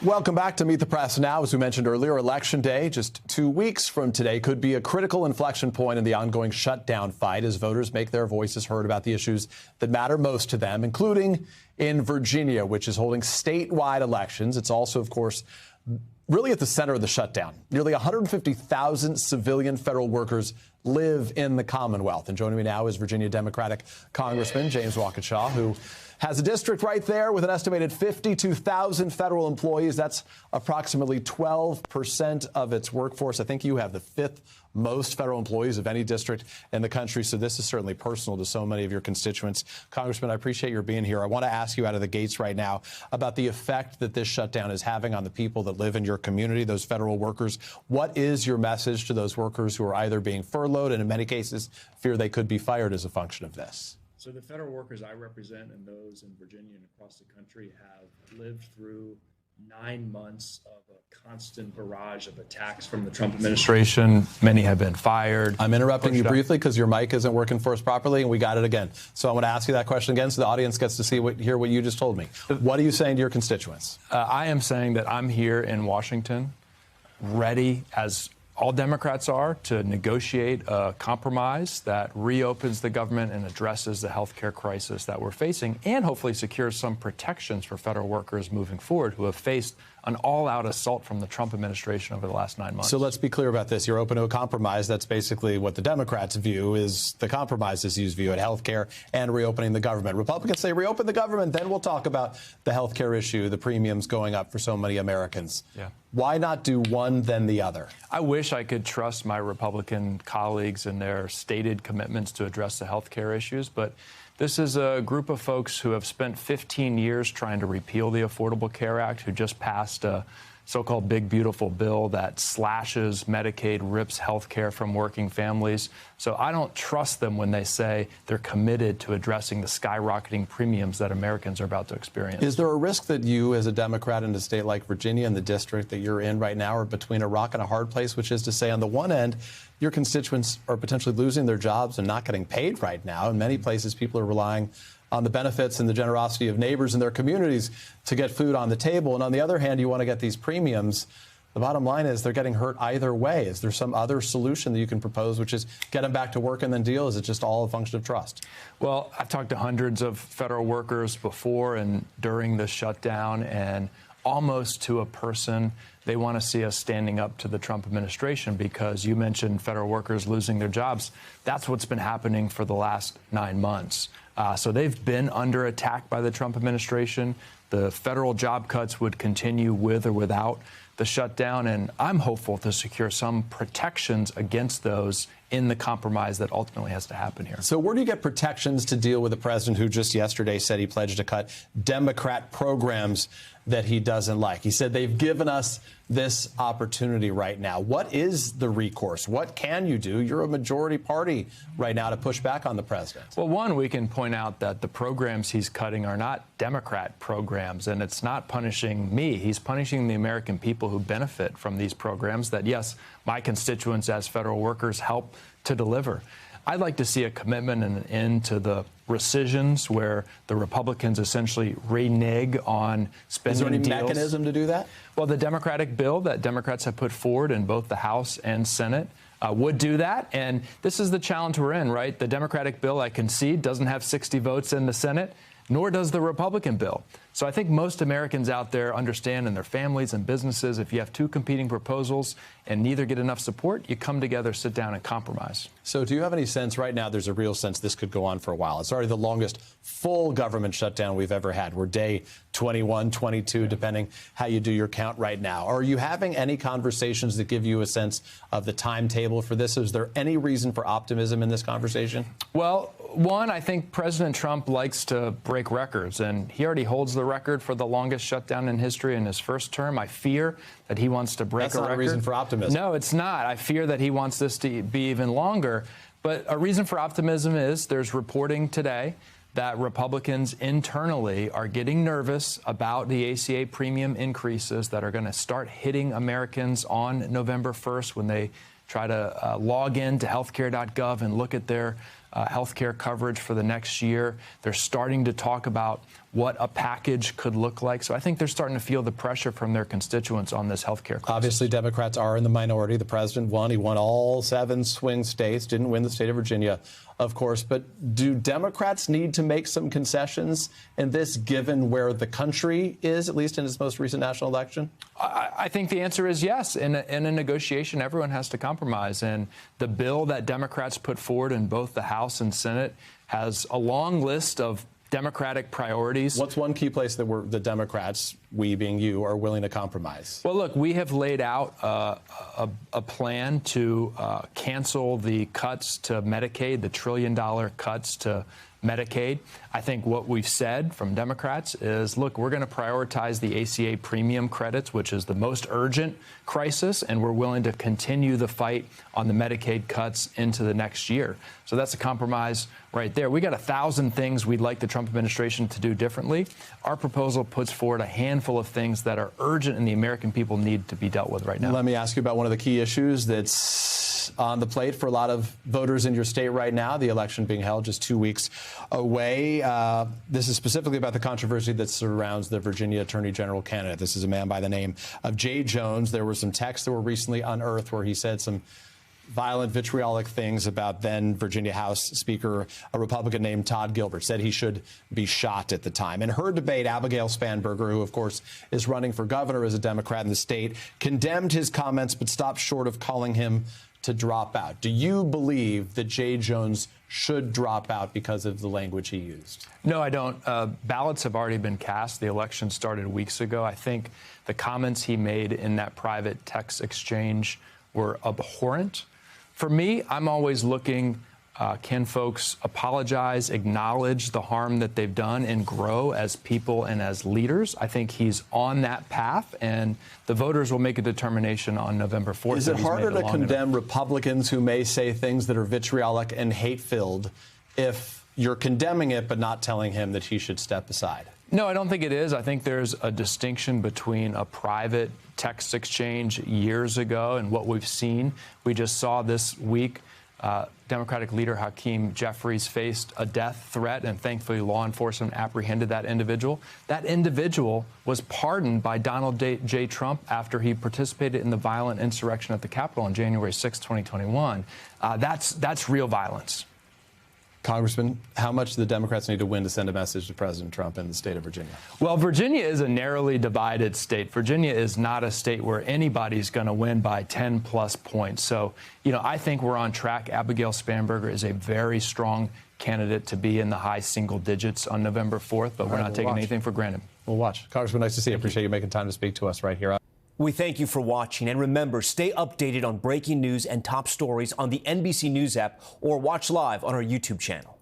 Welcome back to Meet the Press Now. As we mentioned earlier, Election Day, just 2 weeks from today, could be a critical inflection point in the ongoing shutdown fight as voters make their voices heard about the issues that matter most to them, including in Virginia, which is holding statewide elections. It's also, of course, really at the center of the shutdown. Nearly 150,000 civilian federal workers live in the Commonwealth. And joining me now is Virginia Democratic Congressman James Walkinshaw, who has a district right there with an estimated 52,000 federal employees. That's approximately 12% of its workforce. I think you have the fifth most federal employees of any district in the country. So this is certainly personal to so many of your constituents. Congressman, I appreciate your being here. I want to ask you out of the gates right now about the effect that this shutdown is having on the people that live in your community, those federal workers. What is your message to those workers who are either being furloughed and in many cases fear they could be fired as a function of this? So the federal workers I represent and those in Virginia and across the country have lived through 9 months of a constant barrage of attacks from the Trump administration. Many have been fired. I'm interrupting you briefly because your mic isn't working for us properly, and we got it again. So I want to ask you that question again so the audience gets to hear what you just told me. What are you saying to your constituents? I am saying that I'm here in Washington, ready, as all Democrats are, to negotiate a compromise that reopens the government and addresses the health care crisis that we're facing, and hopefully secures some protections for federal workers moving forward who have faced an all-out assault from the Trump administration over the last 9 months. So let's be clear about this. You're open to a compromise. That's basically what the Democrats view is the compromises you view at health care and reopening the government. Republicans say reopen the government, then we'll talk about the health care issue, the premiums going up for so many Americans. Yeah. Why not do one, then the other? I wish I could trust my Republican colleagues and their stated commitments to address the health care issues, but this is a group of folks who have spent 15 years trying to repeal the Affordable Care Act, who just passed a so-called big, beautiful bill that slashes Medicaid, rips health care from working families. So I don't trust them when they say they're committed to addressing the skyrocketing premiums that Americans are about to experience. Is there a risk that you, as a Democrat in a state like Virginia and the district that you're in right now, are between a rock and a hard place, which is to say, on the one end, your constituents are potentially losing their jobs and not getting paid right now. In many places, people are relying on the benefits and the generosity of neighbors in their communities to get food on the table. And on the other hand, you want to get these premiums. The bottom line is they're getting hurt either way. Is there some other solution that you can propose, which is get them back to work and then deal? Is it just all a function of trust? Well, I've talked to hundreds of federal workers before and during the shutdown, and almost to a person, they want to see us standing up to the Trump administration because you mentioned federal workers losing their jobs. That's what's been happening for the last 9 months. So they've been under attack by the Trump administration. The federal job cuts would continue with or without the shutdown, and I'm hopeful to secure some protections against those in the compromise that ultimately has to happen here. So where do you get protections to deal with a president who just yesterday said he pledged to cut Democrat programs that he doesn't like? He said they've given us this opportunity right now. What is the recourse? What can you do? You're a majority party right now to push back on the president. Well, one, we can point out that the programs he's cutting are not Democrat programs, and it's not punishing me. He's punishing the American people who benefit from these programs that, yes, my constituents as federal workers help to deliver. I'd like to see a commitment and an end to the rescissions where the Republicans essentially renege on spending deals. Is there any mechanism to do that? Well, the Democratic bill that Democrats have put forward in both the House and Senate would do that. And this is the challenge we're in, right? The Democratic bill, I concede, doesn't have 60 votes in the Senate, nor does the Republican bill. So I think most Americans out there understand, in their families and businesses, if you have two competing proposals and neither get enough support, you come together, sit down, and compromise. So do you have any sense right now, there's a real sense this could go on for a while? It's already the longest full government shutdown we've ever had. We're day 21, 22, depending how you do your count right now. Are you having any conversations that give you a sense of the timetable for this? Is there any reason for optimism in this conversation? Well, one, I think President Trump likes to break records, and he already holds the record for the longest shutdown in history in his first term. I fear that he wants to break a record. That's not a reason for optimism. No, it's not. I fear that he wants this to be even longer. But a reason for optimism is there's reporting today that Republicans internally are getting nervous about the ACA premium increases that are going to start hitting Americans on November 1st when they try to log in to healthcare.gov and look at their healthcare coverage for the next year. They're starting to talk about what a package could look like. So I think they're starting to feel the pressure from their constituents on this healthcare crisis. Obviously, Democrats are in the minority. The president won. He won all 7 swing states, didn't win the state of Virginia, of course. But do Democrats need to make some concessions in this, given where the country is, at least in its most recent national election? I think the answer is yes. In a negotiation, everyone has to compromise. And the bill that Democrats put forward in both the House and Senate has a long list of Democratic priorities. What's one key place that the Democrats, we being you, are willing to compromise? Well, look, we have laid out a plan to cancel the cuts to Medicaid, the $1 trillion cuts to Medicaid. I think what we've said from Democrats is, look, we're going to prioritize the ACA premium credits, which is the most urgent crisis, and we're willing to continue the fight on the Medicaid cuts into the next year. So that's a compromise right there. We got 1,000 things we'd like the Trump administration to do differently. Our proposal puts forward a handful of things that are urgent and the American people need to be dealt with right now. Let me ask you about one of the key issues that's on the plate for a lot of voters in your state right now, the election being held just 2 weeks away. This is specifically about the controversy that surrounds the Virginia Attorney General candidate. This is a man by the name of Jay Jones. There were some texts that were recently unearthed where he said some violent, vitriolic things about then Virginia House Speaker, a Republican named Todd Gilbert, said he should be shot at the time. In her debate, Abigail Spanberger, who, of course, is running for governor as a Democrat in the state, condemned his comments but stopped short of calling him to drop out. Do you believe that Jay Jones should drop out because of the language he used? No, I don't. Ballots have already been cast. The election started weeks ago. I think the comments he made in that private text exchange were abhorrent. For me, I'm always looking, can folks apologize, acknowledge the harm that they've done, and grow as people and as leaders? I think he's on that path, and the voters will make a determination on November 4th. Is it harder to condemn Republicans who may say things that are vitriolic and hate-filled if you're condemning it but not telling him that he should step aside? No, I don't think it is. I think there's a distinction between a private text exchange years ago and what we've seen. We just saw this week Democratic leader Hakeem Jeffries faced a death threat, and thankfully law enforcement apprehended that individual. That individual was pardoned by Donald J. Trump after he participated in the violent insurrection at the Capitol on January 6, 2021. That's real violence. Congressman, how much do the Democrats need to win to send a message to President Trump in the state of Virginia? Well, Virginia is a narrowly divided state. Virginia is not a state where anybody's going to win by 10-plus points. So, I think we're on track. Abigail Spanberger is a very strong candidate to be in the high single digits on November 4th, but we're not taking anything for granted. We'll watch. Congressman, nice to see you. Appreciate you making time to speak to us right here. We thank you for watching, and remember, stay updated on breaking news and top stories on the NBC News app or watch live on our YouTube channel.